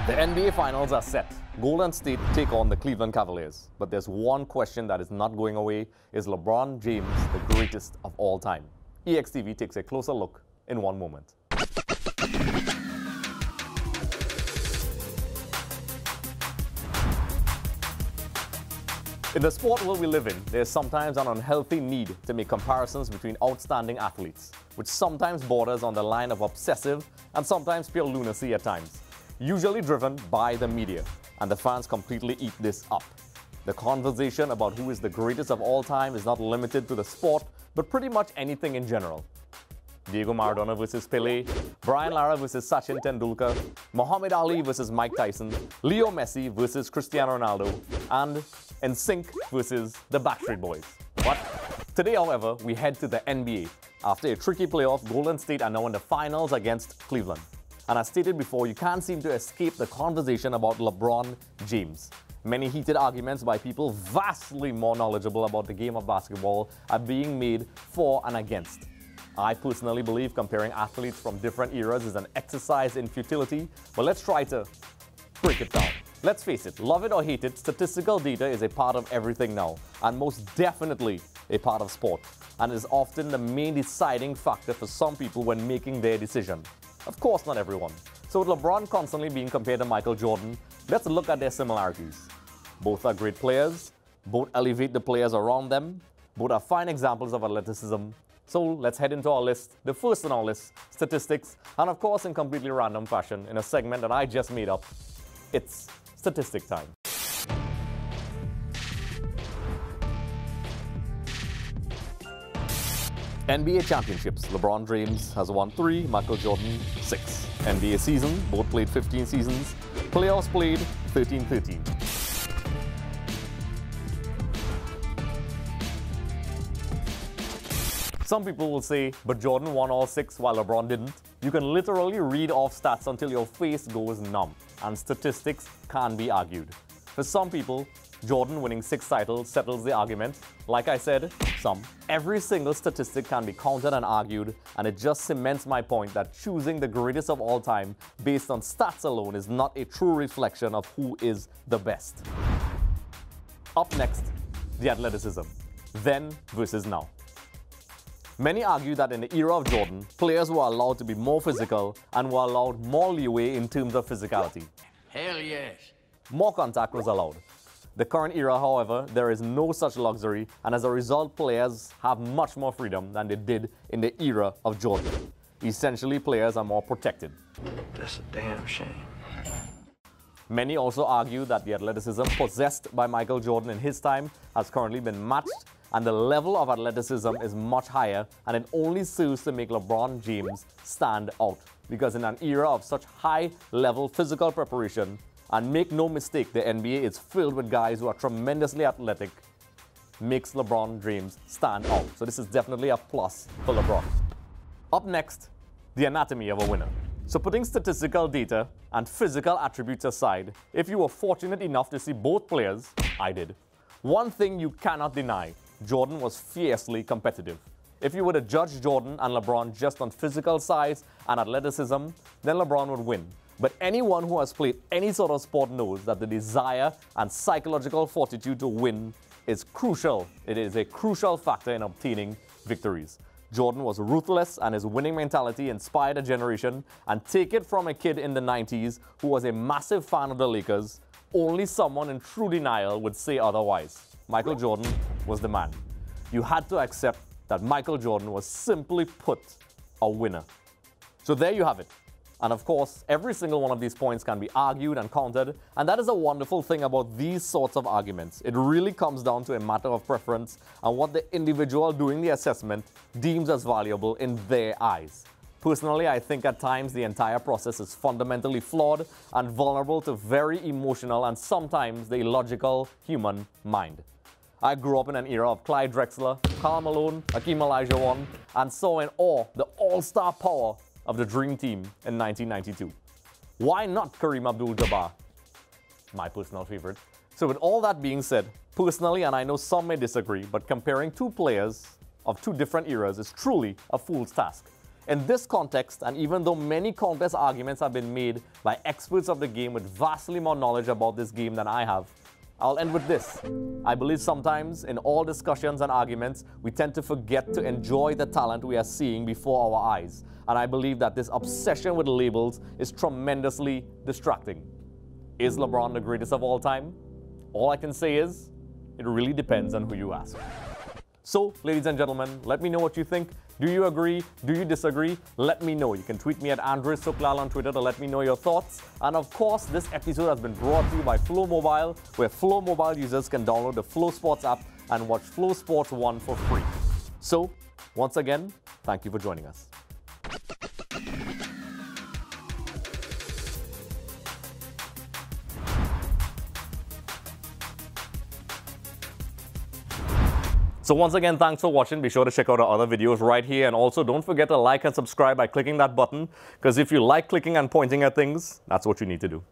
The NBA Finals are set. Golden State take on the Cleveland Cavaliers. But there's one question that is not going away. Is LeBron James the greatest of all time? EXTV takes a closer look in one moment. In the sport world we live in, there's sometimes an unhealthy need to make comparisons between outstanding athletes, which sometimes borders on the line of obsessive and sometimes pure lunacy at times, usually driven by the media, and the fans completely eat this up. The conversation about who is the greatest of all time is not limited to the sport, but pretty much anything in general. Diego Maradona versus Pelé, Brian Lara versus Sachin Tendulkar, Muhammad Ali versus Mike Tyson, Leo Messi versus Cristiano Ronaldo, and NSYNC versus the Backstreet Boys. But today, however, we head to the NBA. After a tricky playoff, Golden State are now in the finals against Cleveland. And as stated before, you can't seem to escape the conversation about LeBron James. Many heated arguments by people vastly more knowledgeable about the game of basketball are being made for and against. I personally believe comparing athletes from different eras is an exercise in futility, but let's try to break it down. Let's face it, love it or hate it, statistical data is a part of everything now, and most definitely a part of sport, and is often the main deciding factor for some people when making their decision. Of course, not everyone. So with LeBron constantly being compared to Michael Jordan, let's look at their similarities. Both are great players, both elevate the players around them, both are fine examples of athleticism. So let's head into our list, the first on our list, statistics, and of course in completely random fashion in a segment that I just made up. It's statistic time. NBA championships. LeBron James has won 3, Michael Jordan 6. NBA season, both played 15 seasons. Playoffs played 13-13. Some people will say, but Jordan won all 6 while LeBron didn't. You can literally read off stats until your face goes numb, and statistics can be argued. For some people, Jordan winning 6 titles settles the argument. Like I said, some. Every single statistic can be counted and argued, and it just cements my point that choosing the greatest of all time based on stats alone is not a true reflection of who is the best. Up next, the athleticism. Then versus now. Many argue that in the era of Jordan, players were allowed to be more physical and were allowed more leeway in terms of physicality. Hell yes. More contact was allowed. The current era, however, there is no such luxury, and as a result, players have much more freedom than they did in the era of Jordan. Essentially, players are more protected. That's a damn shame. Many also argue that the athleticism possessed by Michael Jordan in his time has currently been matched, and the level of athleticism is much higher, and it only serves to make LeBron James stand out. Because in an era of such high-level physical preparation, and make no mistake, the NBA is filled with guys who are tremendously athletic, makes LeBron James stand out. So this is definitely a plus for LeBron. Up next, the anatomy of a winner. So putting statistical data and physical attributes aside, if you were fortunate enough to see both players, I did, one thing you cannot deny: Jordan was fiercely competitive. If you were to judge Jordan and LeBron just on physical size and athleticism, then LeBron would win. But anyone who has played any sort of sport knows that the desire and psychological fortitude to win is crucial. It is a crucial factor in obtaining victories. Jordan was ruthless, and his winning mentality inspired a generation. And take it from a kid in the 90s who was a massive fan of the Lakers, only someone in true denial would say otherwise. Michael Jordan was the man. You had to accept that Michael Jordan was, simply put, a winner. So there you have it. And of course, every single one of these points can be argued and countered, and that is a wonderful thing about these sorts of arguments. It really comes down to a matter of preference and what the individual doing the assessment deems as valuable in their eyes. Personally, I think at times the entire process is fundamentally flawed and vulnerable to very emotional and sometimes the illogical human mind. I grew up in an era of Clyde Drexler, Karl Malone, Hakeem Olajuwon, and saw in awe the all-star power of the Dream Team in 1992. Why not Kareem Abdul-Jabbar? My personal favorite. So with all that being said, personally, and I know some may disagree, but comparing two players of two different eras is truly a fool's task. In this context, and even though many countless arguments have been made by experts of the game with vastly more knowledge about this game than I have, I'll end with this. I believe sometimes in all discussions and arguments, we tend to forget to enjoy the talent we are seeing before our eyes. And I believe that this obsession with labels is tremendously distracting. Is LeBron the greatest of all time? All I can say is, it really depends on who you ask. So, ladies and gentlemen, let me know what you think. Do you agree? Do you disagree? Let me know. You can tweet me at Andres Suklal on Twitter to let me know your thoughts. And of course, this episode has been brought to you by Flow Mobile, where Flow Mobile users can download the Flow Sports app and watch Flow Sports 1 for free. So, once again, thank you for joining us. So once again, thanks for watching. Be sure to check out our other videos right here. And also don't forget to like and subscribe by clicking that button, because if you like clicking and pointing at things, that's what you need to do.